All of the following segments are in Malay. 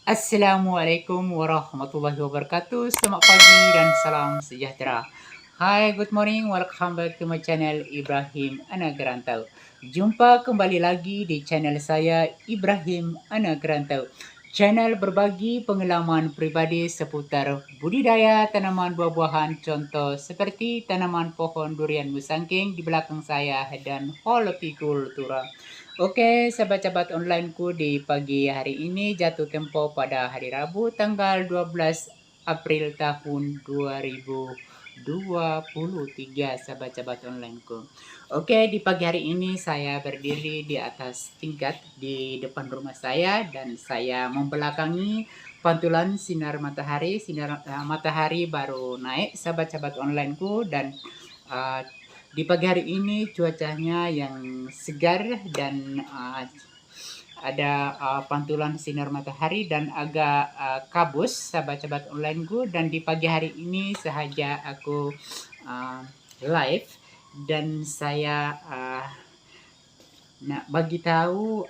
Assalamualaikum warahmatullahi wabarakatuh. Selamat pagi dan salam sejahtera. Hi, good morning. Welcome back to my channel Ibrahim Anak Rantau. Jumpa kembali lagi di channel saya Ibrahim Anak Rantau. Channel berbagi pengalaman pribadi seputar budidaya tanaman buah-buahan, contoh seperti tanaman pohon durian musangking di belakang saya dan hortikultura. Oke, sahabat-sahabat onlineku, di pagi hari ini jatuh tempo pada hari Rabu tanggal 12 April tahun 2023, sahabat-sahabat onlineku. Oke, di pagi hari ini saya berdiri di atas tingkat di depan rumah saya dan saya membelakangi pantulan sinar matahari. Matahari baru naik, sahabat-sahabat onlineku, dan uh, di pagi hari ini cuacanya yang segar dan ada pantulan sinar matahari dan agak kabus, sahabat-sahabat onlineku. Dan di pagi hari ini sahaja aku live dan saya nak bagi tahu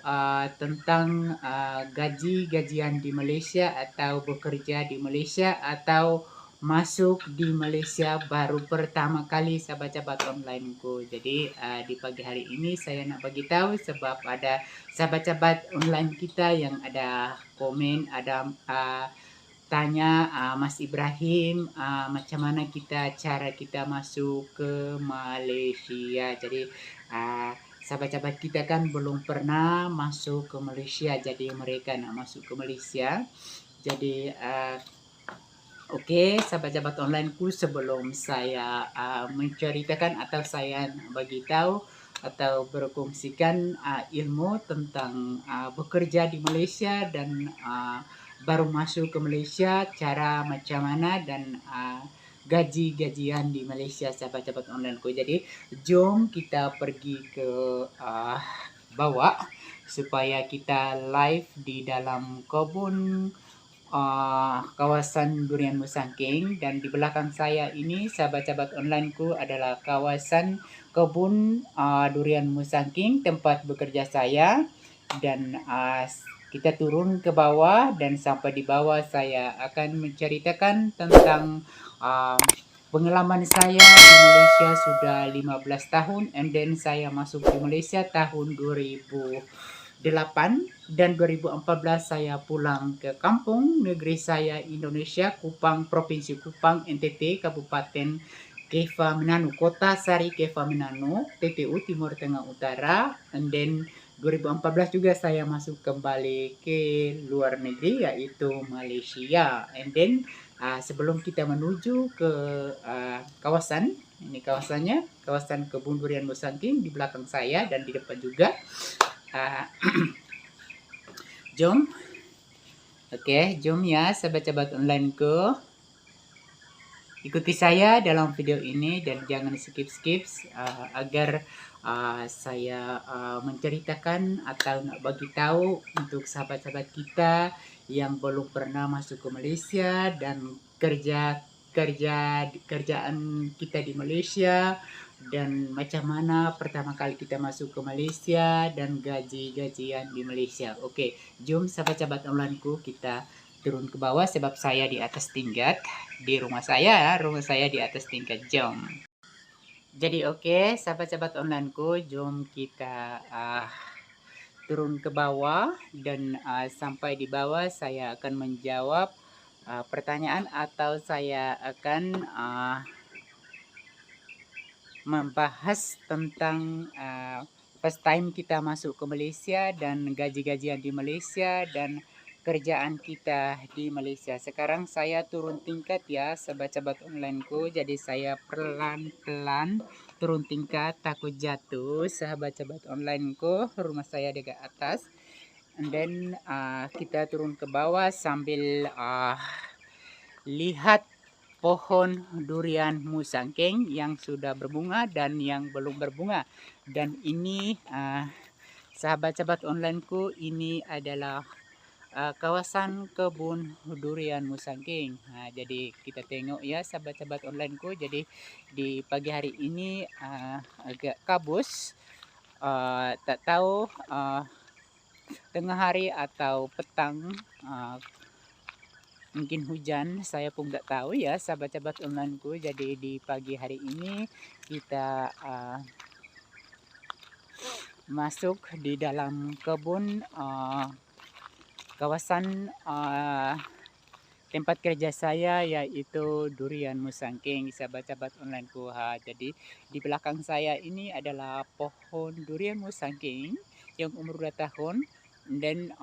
tentang gaji-gajian di Malaysia atau bekerja di Malaysia atau masuk di Malaysia baru pertama kali, sahabat-sahabat onlineku. Jadi di pagi hari ini saya nak bagi tahu sebab ada sahabat-sahabat online kita yang ada komen, ada tanya Mas Ibrahim, macam mana cara kita masuk ke Malaysia. Jadi sahabat-sahabat kita kan belum pernah masuk ke Malaysia, jadi mereka nak masuk ke Malaysia. Jadi oke, sahabat-sahabat onlineku, sebelum saya menceritakan atau saya bagi tahu atau berkongsikan ilmu tentang bekerja di Malaysia dan baru masuk ke Malaysia, cara macam mana, dan gaji-gajian di Malaysia, sahabat-sahabat onlineku. Jadi jom kita pergi ke bawah supaya kita live di dalam kebun kawasan durian musangking. Dan di belakang saya ini, sahabat-sahabat onlineku, adalah kawasan kebun durian musangking, tempat bekerja saya. Dan kita turun ke bawah, dan sampai di bawah saya akan menceritakan tentang pengalaman saya di Malaysia sudah 15 tahun, and then saya masuk di Malaysia tahun 2008, dan 2014 saya pulang ke kampung negeri saya Indonesia, Kupang, Provinsi Kupang, NTT, Kabupaten Kepha Menanu, Kota Sari Kepha Menanu, TPU, Timur Tengah Utara. And then 2014 juga saya masuk kembali ke luar negeri, yaitu Malaysia. And then sebelum kita menuju ke kawasan, ini kawasannya, kawasan kebun durian musangking di belakang saya dan di depan juga. Jom, jom ya sahabat-sahabat onlineku, ikuti saya dalam video ini dan jangan skip-skip agar saya menceritakan atau nak bagi tahu untuk sahabat-sahabat kita yang belum pernah masuk ke Malaysia dan kerjaan kita di Malaysia, dan macam mana pertama kali kita masuk ke Malaysia dan gaji-gajian di Malaysia. Oke, jom sahabat-sahabat onlineku, kita turun ke bawah sebab saya di atas tingkat di rumah saya di atas tingkat. Jom. Jadi sahabat-sahabat onlineku, jom kita turun ke bawah, dan sampai di bawah saya akan menjawab pertanyaan atau saya akan membahas tentang first time kita masuk ke Malaysia dan gaji-gajian di Malaysia dan kerjaan kita di Malaysia. Sekarang saya turun tingkat ya sahabat-sahabat onlineku, jadi saya pelan-pelan turun tingkat, takut jatuh sahabat-sahabat onlineku. Rumah saya dekat atas, and then kita turun ke bawah sambil lihat pohon durian musangking yang sudah berbunga dan yang belum berbunga. Dan ini sahabat-sahabat onlineku, ini adalah kawasan kebun durian musangking. Jadi kita tengok ya sahabat-sahabat onlineku, jadi di pagi hari ini agak kabus, tak tahu tengah hari atau petang, mungkin hujan, saya pun nggak tahu ya sahabat-sahabat onlineku. Jadi di pagi hari ini kita masuk di dalam kebun, kawasan tempat kerja saya, yaitu Durian Musangking, sahabat-sahabat onlineku. Jadi di belakang saya ini adalah pohon Durian Musangking yang umur 2 tahun, dan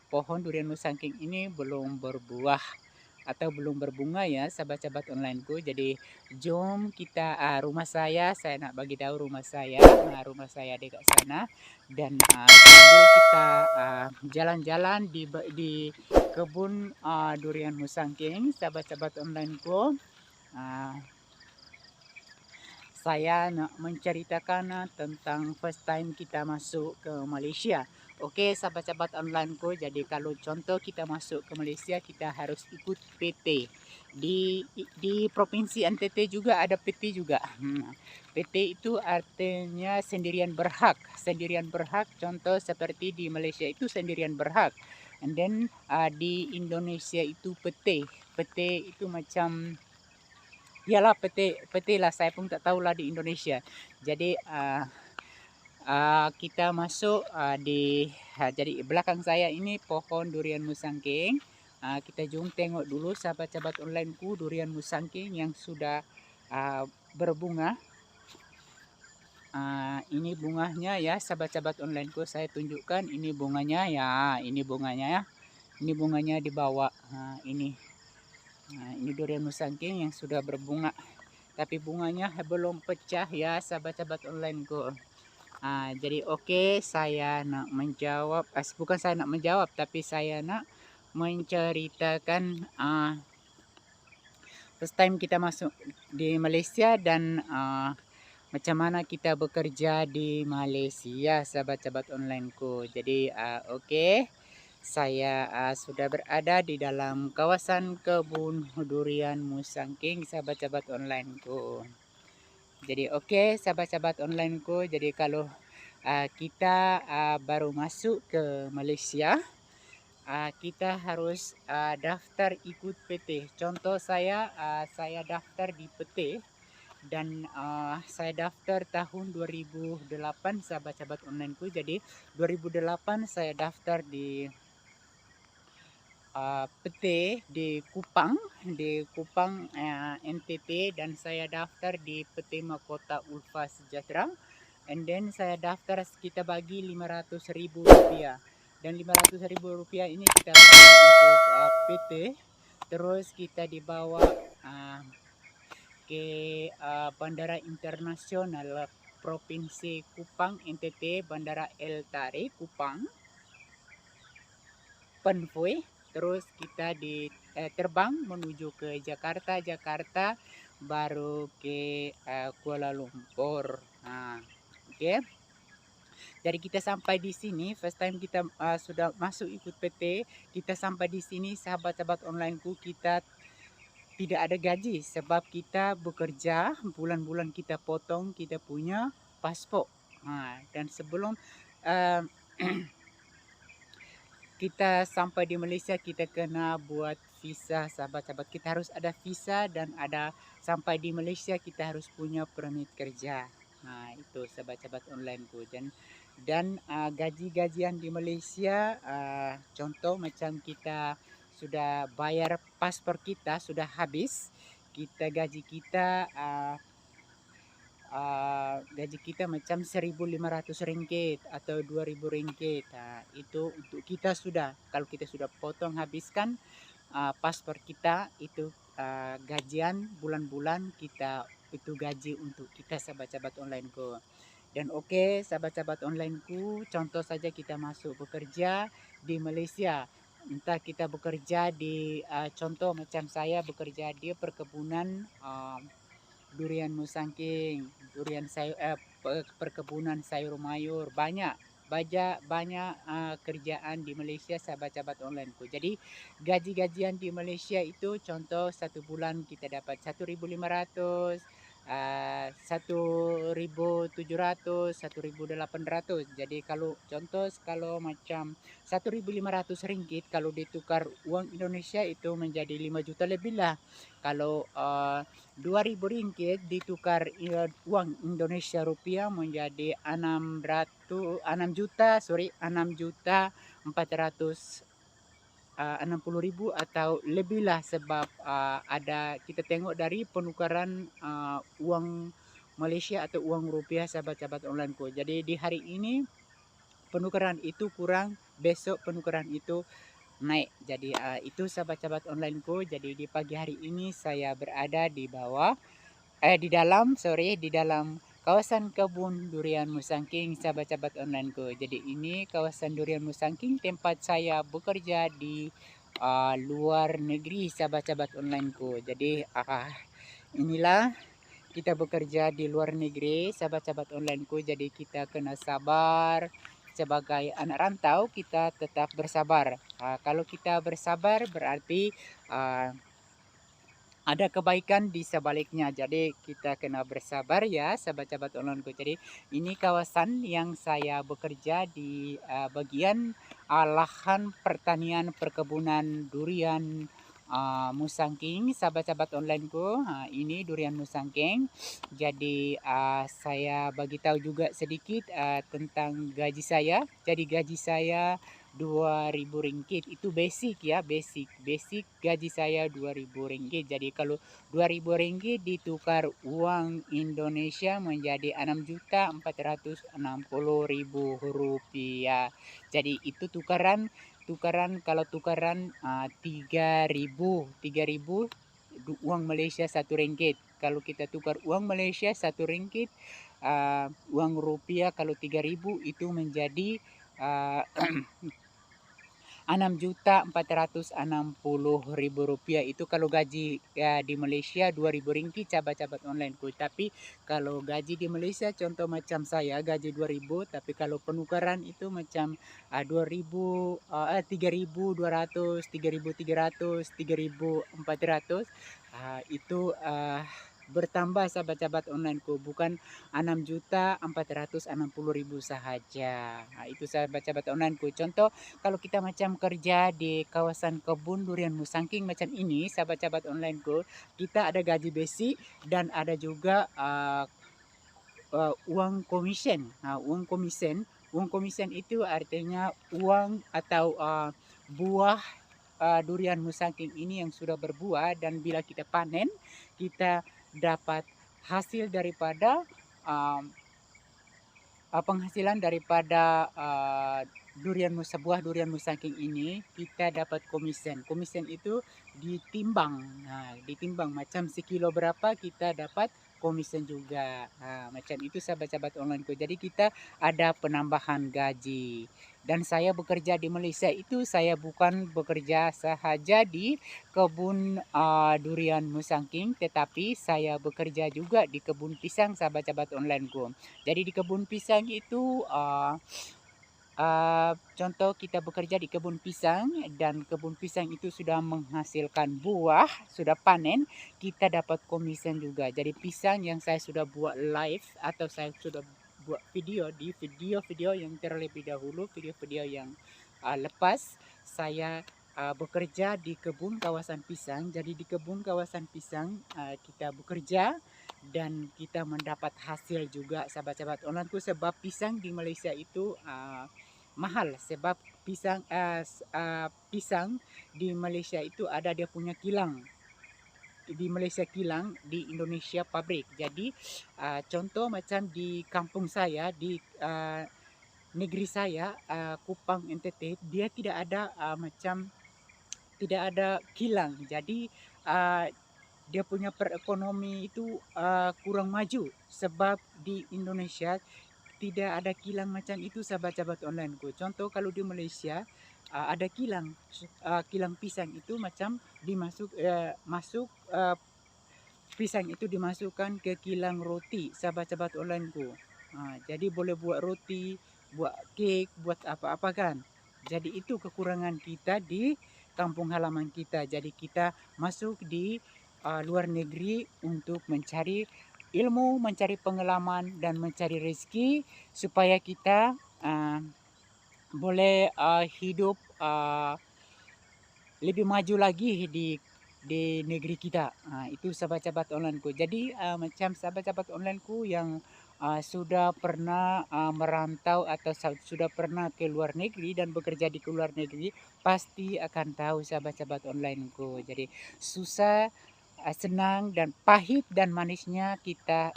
pohon Durian Musangking ini belum berbuah atau belum berbunga ya sahabat-sahabat onlineku. Jadi jom kita, rumah saya nak bagi tahu rumah saya. Nah, rumah saya dekat sana, dan sambil kita jalan-jalan di kebun Durian Musangking, sahabat-sahabat onlineku. uh, saya nak menceritakan tentang first time kita masuk ke Malaysia. Okey sahabat-sahabat onlineku, jadi kalau contoh kita masuk ke Malaysia, kita harus ikut PT. Di Provinsi NTT juga ada PT juga. PT itu artinya sendirian berhak. Sendirian berhak, contoh seperti di Malaysia itu sendirian berhak. And then di Indonesia itu PT. PT itu macam, iyalah peti lah, saya pun tak tahulah di Indonesia. Jadi kita masuk jadi belakang saya ini pohon Durian Musangking. Kita jom tengok dulu sahabat-sahabat onlineku, Durian Musangking yang sudah berbunga. Ini bunganya ya sahabat-sahabat onlineku, saya tunjukkan ini bunganya ya, ini bunganya ya. Ini bunganya di bawah. Ini Durian Musangking yang sudah berbunga, tapi bunganya belum pecah ya sahabat-sahabat onlineku. Jadi saya nak menjawab, bukan saya nak menjawab, tapi saya nak menceritakan first time kita masuk di Malaysia, dan macam mana kita bekerja di Malaysia sahabat-sahabat onlineku. Jadi saya sudah berada di dalam kawasan kebun Durian Musangking, sahabat-sahabat onlineku. Jadi sahabat-sahabat onlineku, jadi kalau kita baru masuk ke Malaysia, kita harus daftar ikut PT. Contoh saya daftar di PT, dan saya daftar tahun 2008 sahabat-sahabat onlineku. Jadi 2008 saya daftar di PT di Kupang NTT, dan saya daftar di PT Mahkota Ulfa Sejahtera. And then saya daftar, kita bagi Rp500,000, dan Rp500,000 ini kita bagi untuk PT. Terus kita dibawa ke Bandara Internasional Provinsi Kupang NTT, Bandara El Tarik Kupang Penfui. Terus kita terbang menuju ke Jakarta, baru ke Kuala Lumpur. Jadi kita sampai di sini, first time kita sudah masuk ikut PT, kita sampai di sini sahabat-sahabat onlineku, kita tidak ada gaji sebab kita bekerja, bulan-bulan kita potong kita punya paspor. Dan sebelum kita sampai di Malaysia, kita kena buat visa sahabat-sahabat. Kita harus ada visa, dan sampai di Malaysia kita harus punya permit kerja. Itu sahabat-sahabat onlineku. Dan gaji-gajian di Malaysia, contoh macam kita sudah bayar paspor, kita sudah habis, gaji kita macam RM1.500 atau RM2.000. Itu untuk kita sudah, kalau kita sudah potong habiskan paspor kita, itu gajian bulan-bulan kita, itu gaji untuk kita sahabat-sahabat onlineku. Dan sahabat-sahabat onlineku, contoh saja kita masuk bekerja di Malaysia, entah kita bekerja di contoh macam saya bekerja di perkebunan Durian Musangking, perkebunan sayur mayur, banyak kerjaan di Malaysia sahabat-sahabat onlineku. Jadi gaji-gajian di Malaysia itu, contoh satu bulan kita dapat 1.500, 1.700, 1.800. Jadi kalau contoh kalau macam 1.500 ringgit kalau ditukar uang Indonesia itu menjadi 5 juta lebih lah. Kalau 2.000 ringgit ditukar uang Indonesia rupiah menjadi 6 juta 400 60.000 atau lebih lah sebab ada kita tengok dari penukaran uang Malaysia atau uang rupiah sahabat-sahabat onlineku. Jadi di hari ini penukaran itu kurang, besok penukaran itu naik. Jadi itu sahabat-sahabat onlineku. Jadi di pagi hari ini saya berada di dalam kawasan kebun durian Musangking sahabat-sahabat onlineku. Jadi ini kawasan durian Musangking tempat saya bekerja di luar negeri sahabat-sahabat onlineku. Jadi inilah kita bekerja di luar negeri sahabat-sahabat onlineku. Jadi kita kena sabar. Sebagai anak rantau kita tetap bersabar. Kalau kita bersabar berarti ada kebaikan di sebaliknya. Jadi kita kena bersabar ya sahabat-sahabat onlineku. Jadi ini kawasan yang saya bekerja di bagian lahan pertanian perkebunan durian Musangking sahabat-sahabat onlineku. Ini durian Musangking. Jadi saya bagi tahu juga sedikit tentang gaji saya. Jadi gaji saya 2.000 ringgit itu basic ya, basic gaji saya 2.000 ringgit. Jadi kalau 2.000 ringgit ditukar uang Indonesia menjadi 6.460.000 rupiah. Jadi itu tukaran kalau tukaran 3.000 uang Malaysia 1 ringgit. Kalau kita tukar uang Malaysia 1 ringgit, uang rupiah kalau 3.000 itu menjadi 6.460.000 rupiah. Itu kalau gaji di Malaysia 2.000 ringgit sahabat-sahabat onlineku. Tapi kalau gaji di Malaysia contoh macam saya gaji 2.000, tapi kalau penukaran itu macam 3.200, 3.300, 3.400 itu bertambah sahabat-sahabat onlineku, bukan 6.460.000 sahaja. Itu sahabat-sahabat onlineku. Contoh kalau kita macam kerja di kawasan kebun durian Musangking macam ini sahabat-sahabat onlineku, kita ada gaji basic dan ada juga uang komisen. Uang komisen itu artinya uang atau buah durian Musangking ini yang sudah berbuah, dan bila kita panen kita dapat hasil daripada penghasilan daripada sebuah durian Musangking ini, kita dapat komisen. Komisen itu ditimbang. Ditimbang macam sekilo berapa kita dapat komisen juga. Macam itu sahabat-sahabat onlineku. Jadi kita ada penambahan gaji. Dan saya bekerja di Malaysia itu saya bukan bekerja sahaja di kebun durian Musangking, tetapi saya bekerja juga di kebun pisang sahabat-sahabat onlineku. Jadi di kebun pisang itu contoh kita bekerja di kebun pisang dan kebun pisang itu sudah menghasilkan buah, sudah panen, kita dapat komisen juga. Jadi pisang yang saya sudah buat live atau saya sudah buat video di video-video yang terlebih dahulu, video-video yang lepas saya bekerja di kebun kawasan pisang. Jadi di kebun kawasan pisang kita bekerja dan kita mendapat hasil juga sahabat-sahabat onlineku, sebab pisang di Malaysia itu mahal, sebab pisang di Malaysia itu ada dia punya kilang. Di Malaysia kilang, di Indonesia pabrik. Jadi contoh macam di kampung saya, di negeri saya, Kupang NTT, dia tidak ada tidak ada kilang. Jadi dia punya perekonomi itu kurang maju, sebab di Indonesia tidak ada kilang macam itu sahabat-sahabat onlineku. Contoh kalau di Malaysia ada kilang, kilang pisang itu macam masuk pisang itu dimasukkan ke kilang roti sahabat-sahabat onlineku. Jadi boleh buat roti, buat kek, buat apa-apa kan. Jadi itu kekurangan kita di kampung halaman kita. Jadi kita masuk di luar negeri untuk mencari ilmu, mencari pengalaman, dan mencari rezeki supaya kita boleh hidup lebih maju lagi di negeri kita. Itu sahabat-sahabat onlineku. Jadi macam sahabat-sahabat onlineku yang sudah pernah merantau atau sudah pernah ke luar negeri dan bekerja di luar negeri, pasti akan tahu sahabat-sahabat onlineku. Jadi susah, senang dan pahit dan manisnya kita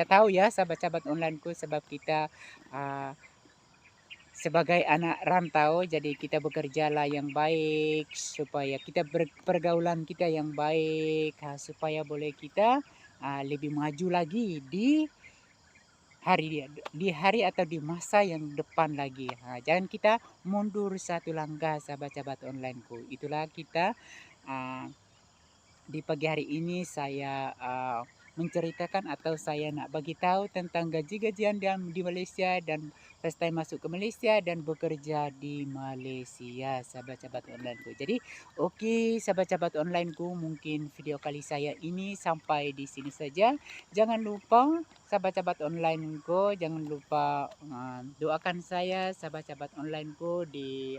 tahu ya sahabat-sahabat onlineku, sebab kita uh, sebagai anak rantau, jadi kita bekerjalah yang baik supaya kita pergaulan kita yang baik, supaya boleh kita lebih maju lagi di hari atau di masa yang depan lagi. Jangan kita mundur satu langkah sahabat-sahabat onlineku. Itulah kita ah, di pagi hari ini saya menceritakan atau saya nak bagi tahu tentang gaji-gajian di Malaysia dan first time masuk ke Malaysia dan bekerja di Malaysia sahabat-sahabat onlineku. Jadi okey sahabat-sahabat onlineku, mungkin video kali saya ini sampai di sini saja. Jangan lupa sahabat-sahabat onlineku, jangan lupa doakan saya sahabat-sahabat onlineku di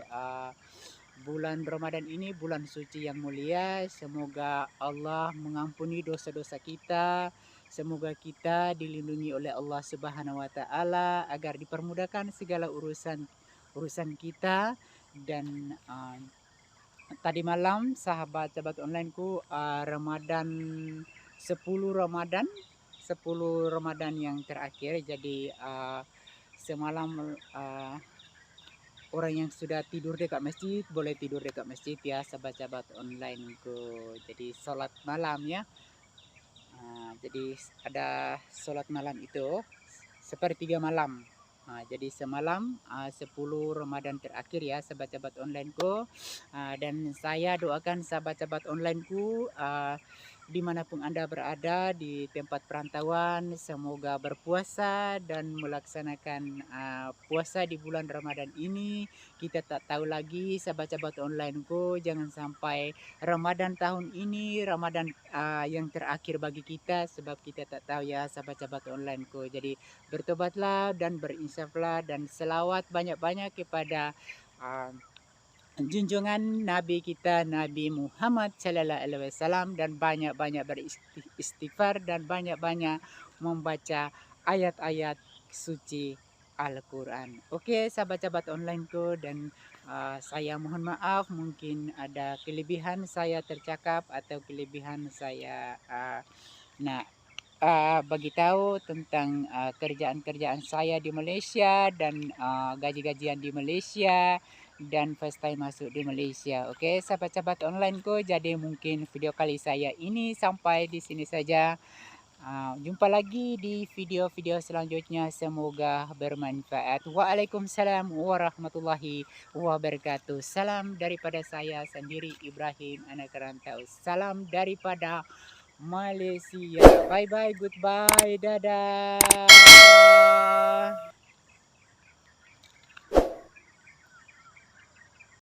bulan Ramadan ini, bulan suci yang mulia. Semoga Allah mengampuni dosa-dosa kita. Semoga kita dilindungi oleh Allah Subhanahu wa taala agar dipermudahkan segala urusan kita. Dan tadi malam sahabat-sahabat onlineku, Ramadan 10 Ramadan 10 Ramadan yang terakhir. Jadi semalam orang yang sudah tidur dekat masjid boleh tidur dekat masjid ya sahabat-sahabat onlineku. Jadi solat malam ya. Jadi ada solat malam itu sepertiga malam. Jadi semalam 10 Ramadan terakhir ya sahabat-sahabat onlineku. Dan saya doakan sahabat-sahabat onlineku dimanapun Anda berada di tempat perantauan, semoga berpuasa dan melaksanakan puasa di bulan Ramadan ini. Kita tak tahu lagi sahabat-sahabat onlineku, jangan sampai Ramadan tahun ini Ramadan yang terakhir bagi kita, sebab kita tak tahu ya sahabat-sahabat onlineku. Jadi bertobatlah dan berinsaflah dan selawat banyak-banyak kepada junjungan Nabi kita Nabi Muhammad sallallahu alaihi wasallam, dan banyak-banyak beristighfar dan banyak-banyak membaca ayat-ayat suci Al-Quran. Okey sahabat-sahabat onlineku, dan saya mohon maaf mungkin ada kelebihan saya tercakap atau kelebihan saya nak bagi tahu tentang kerjaan-kerjaan saya di Malaysia dan gaji-gajian di Malaysia dan first time masuk di Malaysia. Okey sahabat-sahabat onlineku, jadi mungkin video kali saya ini sampai di sini saja. Jumpa lagi di video-video selanjutnya, semoga bermanfaat. Waalaikumsalam warahmatullahi wabarakatuh. Salam daripada saya sendiri, Ibrahim, anak rantau. Salam daripada Malaysia. Bye bye, goodbye, dadah.